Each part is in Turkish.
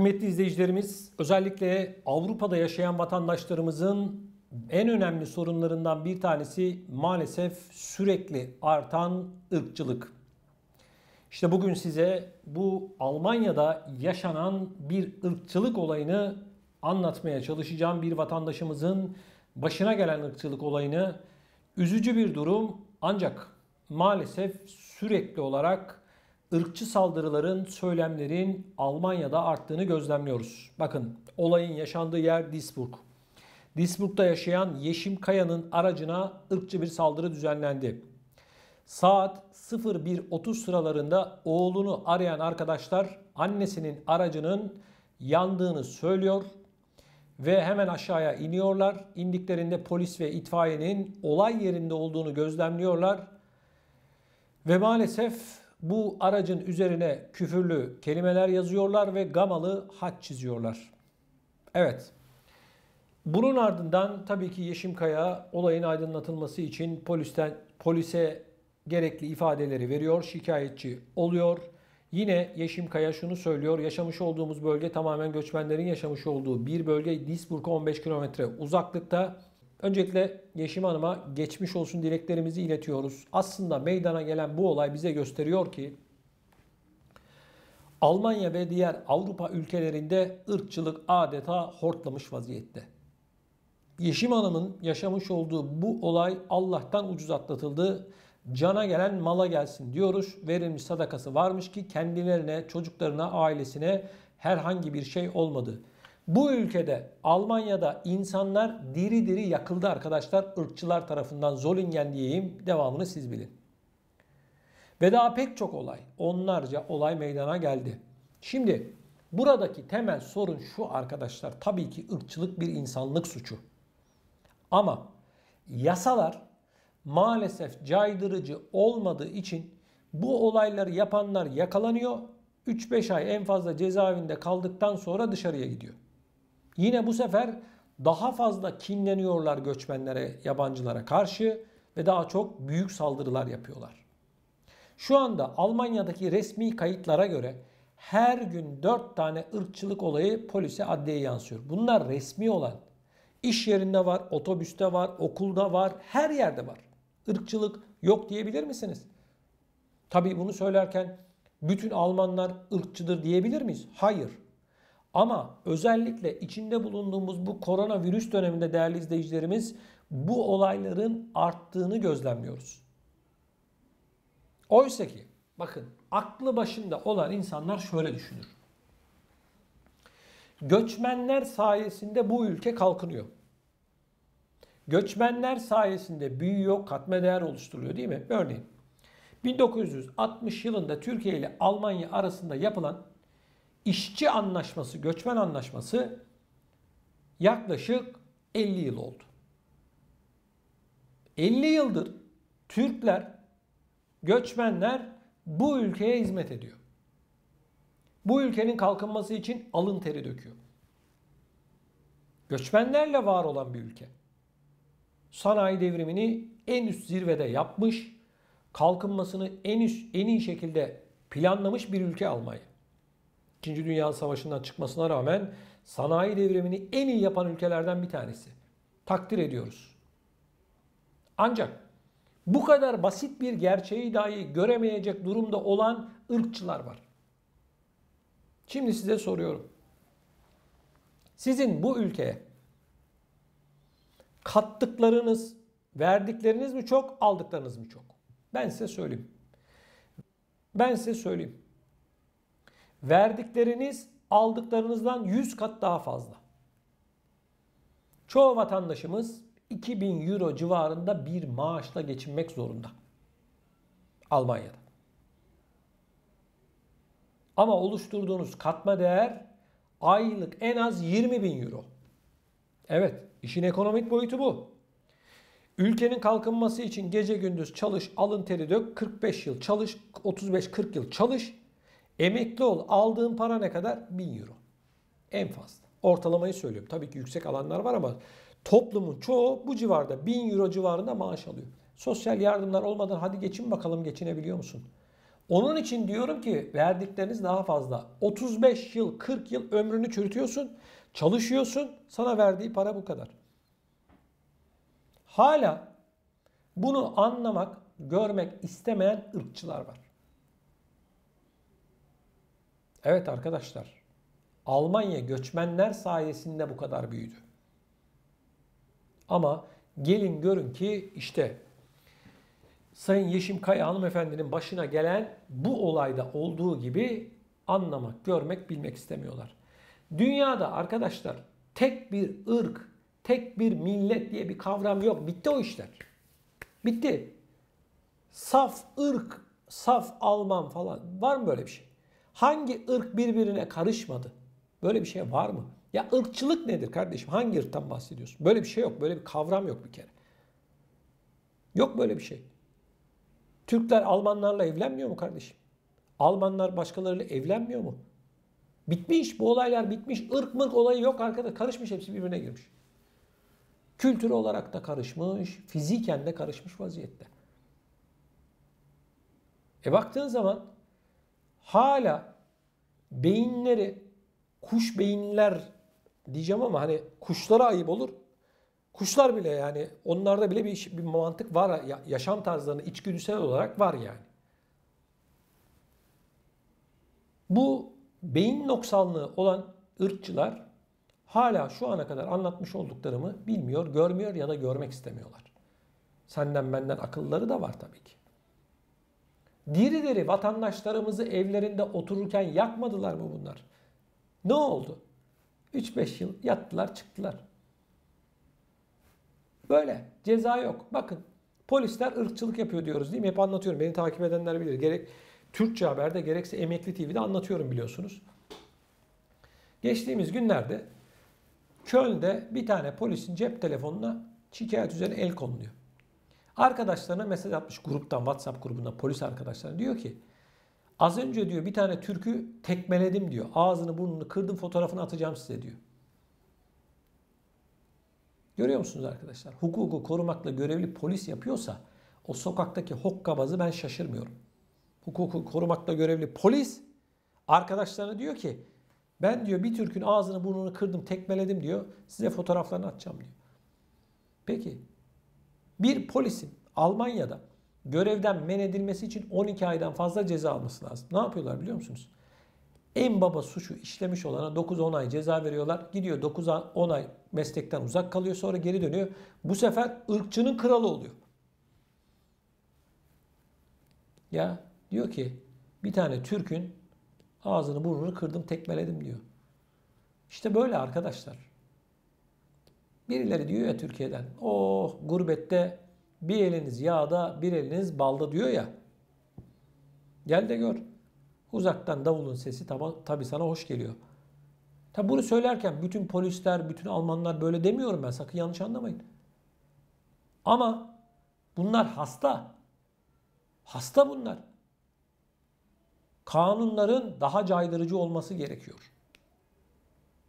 Kıymetli izleyicilerimiz, özellikle Avrupa'da yaşayan vatandaşlarımızın en önemli sorunlarından bir tanesi maalesef sürekli artan ırkçılık. İşte bugün size bu Almanya'da yaşanan bir ırkçılık olayını anlatmaya çalışacağım. Bir vatandaşımızın başına gelen ırkçılık olayını, üzücü bir durum ancak maalesef sürekli olarak ırkçı saldırıların, söylemlerin Almanya'da arttığını gözlemliyoruz. Bakın, olayın yaşandığı yer Duisburg. Duisburg'da yaşayan Yeşim Kaya'nın aracına ırkçı bir saldırı düzenlendi. Saat 01.30 sıralarında oğlunu arayan arkadaşlar annesinin aracının yandığını söylüyor ve hemen aşağıya iniyorlar. İndiklerinde polis ve itfaiyenin olay yerinde olduğunu gözlemliyorlar ve maalesef bu aracın üzerine küfürlü kelimeler yazıyorlar ve gamalı haç çiziyorlar. Evet. Bunun ardından tabii ki Yeşim Kaya olayın aydınlatılması için polise gerekli ifadeleri veriyor, şikayetçi oluyor. Yine Yeşim Kaya şunu söylüyor: yaşamış olduğumuz bölge tamamen göçmenlerin yaşamış olduğu bir bölge. Duisburg'a 15 kilometre uzaklıkta. Öncelikle Yeşim Hanım'a geçmiş olsun dileklerimizi iletiyoruz. Aslında meydana gelen bu olay bize gösteriyor ki Almanya ve diğer Avrupa ülkelerinde ırkçılık adeta hortlamış vaziyette. Yeşim Hanım'ın yaşamış olduğu bu olay Allah'tan ucuz atlatıldı. Cana gelen mala gelsin diyoruz. Verilmiş sadakası varmış ki kendilerine, çocuklarına, ailesine herhangi bir şey olmadı. Bu ülkede, Almanya'da insanlar diri diri yakıldı arkadaşlar. Irkçılar tarafından, Zollingen diyeyim, devamını siz bilin. Ve daha pek çok olay, onlarca olay meydana geldi. Şimdi buradaki temel sorun şu arkadaşlar: tabii ki ırkçılık bir insanlık suçu. Ama yasalar maalesef caydırıcı olmadığı için bu olayları yapanlar yakalanıyor. 3-5 ay en fazla cezaevinde kaldıktan sonra dışarıya gidiyor. Yine bu sefer daha fazla kinleniyorlar göçmenlere, yabancılara karşı ve daha çok büyük saldırılar yapıyorlar. Şu anda Almanya'daki resmi kayıtlara göre her gün 4 tane ırkçılık olayı polise, adliyeye yansıyor. Bunlar resmi olan. İş yerinde var, otobüste var, okulda var, her yerde var. Irkçılık yok diyebilir misiniz? Tabii bunu söylerken bütün Almanlar ırkçıdır diyebilir miyiz? Hayır. Ama özellikle içinde bulunduğumuz bu koronavirüs döneminde değerli izleyicilerimiz, bu olayların arttığını gözlemliyoruz. Oysa ki bakın, aklı başında olan insanlar şöyle düşünür: göçmenler sayesinde bu ülke kalkınıyor. Göçmenler sayesinde büyüyor, katma değer oluşturuyor, değil mi? Örneğin 1960 yılında Türkiye ile Almanya arasında yapılan işçi anlaşması, göçmen anlaşması yaklaşık 50 yıl oldu. 50 yıldır Türkler, göçmenler bu ülkeye hizmet ediyor. Bu ülkenin kalkınması için alın teri döküyor. Göçmenlerle var olan bir ülke. Sanayi devrimini en üst zirvede yapmış, kalkınmasını en iyi şekilde planlamış bir ülke Almanya. İkinci Dünya Savaşı'ndan çıkmasına rağmen sanayi devrimini en iyi yapan ülkelerden bir tanesi. Takdir ediyoruz. Ancak bu kadar basit bir gerçeği dahi göremeyecek durumda olan ırkçılar var. Şimdi size soruyorum: sizin bu ülkeye kattıklarınız, verdikleriniz mi çok, aldıklarınız mı çok? Ben size söyleyeyim. Verdikleriniz aldıklarınızdan 100 kat daha fazla. Çoğu vatandaşımız 2000 euro civarında bir maaşla geçinmek zorunda Almanya'da. Ama oluşturduğunuz katma değer aylık en az 20.000 euro. Evet, işin ekonomik boyutu bu. Ülkenin kalkınması için gece gündüz çalış, alın teri dök, 45 yıl çalış, 35-40 yıl çalış, emekli ol, aldığın para ne kadar? 1000 euro. En fazla. Ortalamayı söylüyorum. Tabii ki yüksek alanlar var ama toplumun çoğu bu civarda, 1000 euro civarında maaş alıyor. Sosyal yardımlar olmadan hadi geçin bakalım, geçinebiliyor musun? Onun için diyorum ki verdikleriniz daha fazla. 35 yıl, 40 yıl ömrünü çürütüyorsun, çalışıyorsun, sana verdiği para bu kadar. Hala bunu anlamak, görmek istemeyen ırkçılar var. Evet arkadaşlar, Almanya göçmenler sayesinde bu kadar büyüdü. Ama gelin görün ki işte Sayın Yeşim Kaya hanımefendinin başına gelen bu olayda olduğu gibi anlamak, görmek, bilmek istemiyorlar. Dünyada arkadaşlar tek bir ırk, tek bir millet diye bir kavram yok. Bitti o işler. Bitti. Saf ırk, saf Alman falan. Var mı böyle bir şey? Hangi ırk birbirine karışmadı? Böyle bir şey var mı? Ya ırkçılık nedir kardeşim? Hangi ırktan bahsediyorsun? Böyle bir şey yok. Böyle bir kavram yok bir kere. Yok böyle bir şey. Türkler Almanlarla evlenmiyor mu kardeşim? Almanlar başkalarıyla evlenmiyor mu? Bitmiş. Bu olaylar bitmiş. Irk mırk olayı yok arkadaş. Karışmış, hepsi birbirine girmiş. Kültür olarak da karışmış. Fiziken de karışmış vaziyette. Baktığın zaman hala beyinleri kuş beyinler diyeceğim ama hani kuşlara ayıp olur. Kuşlar bile yani onlarda bile bir mantık var. Yaşam tarzlarını içgüdüsel olarak var yani. Bu beyin noksanlığı olan ırkçılar hala şu ana kadar anlatmış olduklarımı bilmiyor, görmüyor ya da görmek istemiyorlar. Senden benden akılları da var tabii ki. Diri diri vatandaşlarımızı evlerinde otururken yakmadılar mı bunlar? Ne oldu? 3-5 yıl yattılar çıktılar. Böyle ceza yok. Bakın polisler ırkçılık yapıyor diyoruz değil mi? Hep anlatıyorum. Beni takip edenler bilir. Gerek Türkçe Haber'de gerekse Emekli TV'de anlatıyorum biliyorsunuz. Geçtiğimiz günlerde Köln'de bir tane polisin cep telefonuna şikayet üzerine el konuluyor. Arkadaşlarına mesaj atmış gruptan, WhatsApp grubunda polis arkadaşlarına. Diyor ki az önce diyor bir tane Türk'ü tekmeledim diyor. Ağzını burnunu kırdım, fotoğrafını atacağım size diyor. Görüyor musunuz arkadaşlar? Hukuku korumakla görevli polis yapıyorsa o sokaktaki hokkabazı ben şaşırmıyorum. Hukuku korumakla görevli polis arkadaşlarına diyor ki ben diyor bir Türk'ün ağzını burnunu kırdım, tekmeledim diyor. Size fotoğraflarını atacağım diyor. Peki bir polisin Almanya'da görevden men edilmesi için 12 aydan fazla ceza alması lazım. Ne yapıyorlar biliyor musunuz? En baba suçu işlemiş olana 9-10 ay ceza veriyorlar. Gidiyor 9-10 ay meslekten uzak kalıyor, sonra geri dönüyor. Bu sefer ırkçının kralı oluyor. Ya diyor ki bir tane Türk'ün ağzını burnunu kırdım, tekmeledim diyor. İşte böyle arkadaşlar. Birileri diyor ya Türkiye'den, oh gurbette bir eliniz yağda bir eliniz balda diyor ya. Gel de gör. Uzaktan davulun sesi tabii sana hoş geliyor. Tabi bunu söylerken bütün polisler, bütün Almanlar böyle demiyorum ben. Sakın yanlış anlamayın. Ama bunlar hasta. Hasta bunlar. Kanunların daha caydırıcı olması gerekiyor.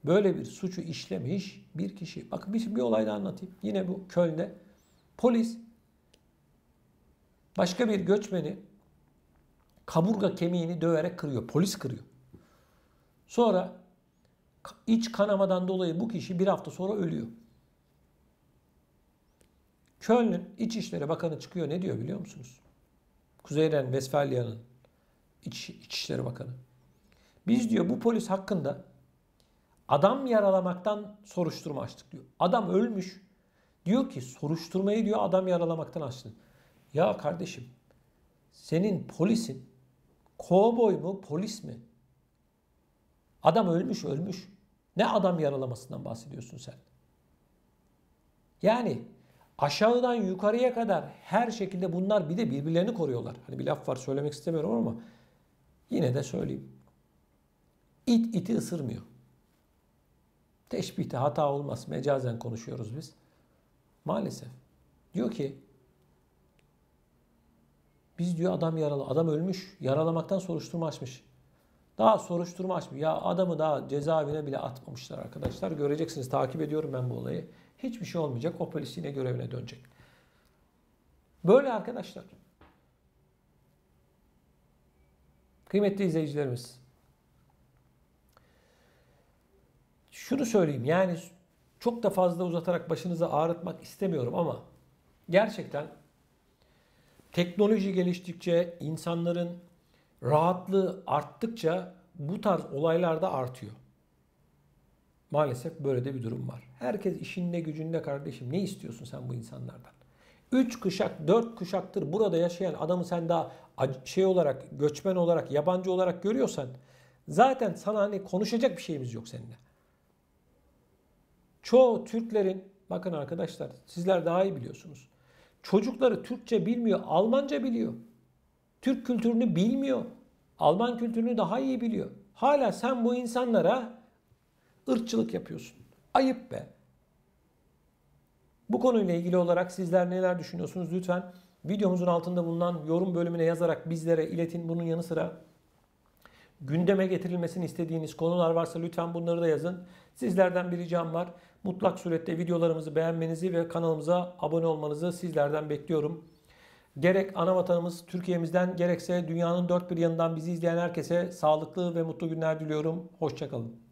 Böyle bir suçu işlemiş bir kişi. Bakın bir olay da anlatayım. Yine bu Köln'de. Polis başka bir göçmeni kaburga kemiğini döverek kırıyor. Polis kırıyor. Sonra iç kanamadan dolayı bu kişi bir hafta sonra ölüyor. Köln'ün İçişleri Bakanı çıkıyor. Ne diyor biliyor musunuz? Kuzey Ren-Vesfalya'nın İçişleri Bakanı. Biz diyor bu polis hakkında adam yaralamaktan soruşturma açtık diyor. Adam ölmüş. Diyor ki soruşturmayı diyor adam yaralamaktan açtın. Ya kardeşim senin polisin kovboy mu polis mi? Adam ölmüş ölmüş. Ne adam yaralamasından bahsediyorsun sen? Yani aşağıdan yukarıya kadar her şekilde bunlar bir de birbirlerini koruyorlar. Hani bir laf var söylemek istemiyorum ama yine de söyleyeyim. İt iti ısırmıyor. Teşbihte hata olmaz. Mecazen konuşuyoruz biz. Maalesef. Diyor ki biz diyor adam yaralı. Adam ölmüş. Yaralamaktan soruşturma açmış. Daha soruşturma açmış. Ya adamı daha cezaevine bile atmamışlar arkadaşlar. Göreceksiniz. Takip ediyorum ben bu olayı. Hiçbir şey olmayacak. O polis yine görevine dönecek. Böyle arkadaşlar. Kıymetli izleyicilerimiz, şunu söyleyeyim, yani çok da fazla uzatarak başınızı ağrıtmak istemiyorum ama gerçekten teknoloji geliştikçe, insanların rahatlığı arttıkça bu tarz olaylar da artıyor. Maalesef böyle de bir durum var. Herkes işinde gücünde kardeşim. Ne istiyorsun sen bu insanlardan? 3 kuşak, 4 kuşaktır burada yaşayan adamı sen daha şey olarak, göçmen olarak, yabancı olarak görüyorsan zaten sana hani konuşacak bir şeyimiz yok seninle. Çoğu Türklerin, bakın arkadaşlar sizler daha iyi biliyorsunuz. Çocukları Türkçe bilmiyor, Almanca biliyor. Türk kültürünü bilmiyor. Alman kültürünü daha iyi biliyor. Hala sen bu insanlara ırkçılık yapıyorsun. Ayıp be. Bu konuyla ilgili olarak sizler neler düşünüyorsunuz? Lütfen videomuzun altında bulunan yorum bölümüne yazarak bizlere iletin. Bunun yanı sıra gündeme getirilmesini istediğiniz konular varsa lütfen bunları da yazın. Sizlerden bir ricam var. Mutlak surette videolarımızı beğenmenizi ve kanalımıza abone olmanızı sizlerden bekliyorum. Gerek ana vatanımız Türkiye'mizden gerekse dünyanın dört bir yanından bizi izleyen herkese sağlıklı ve mutlu günler diliyorum. Hoşça kalın.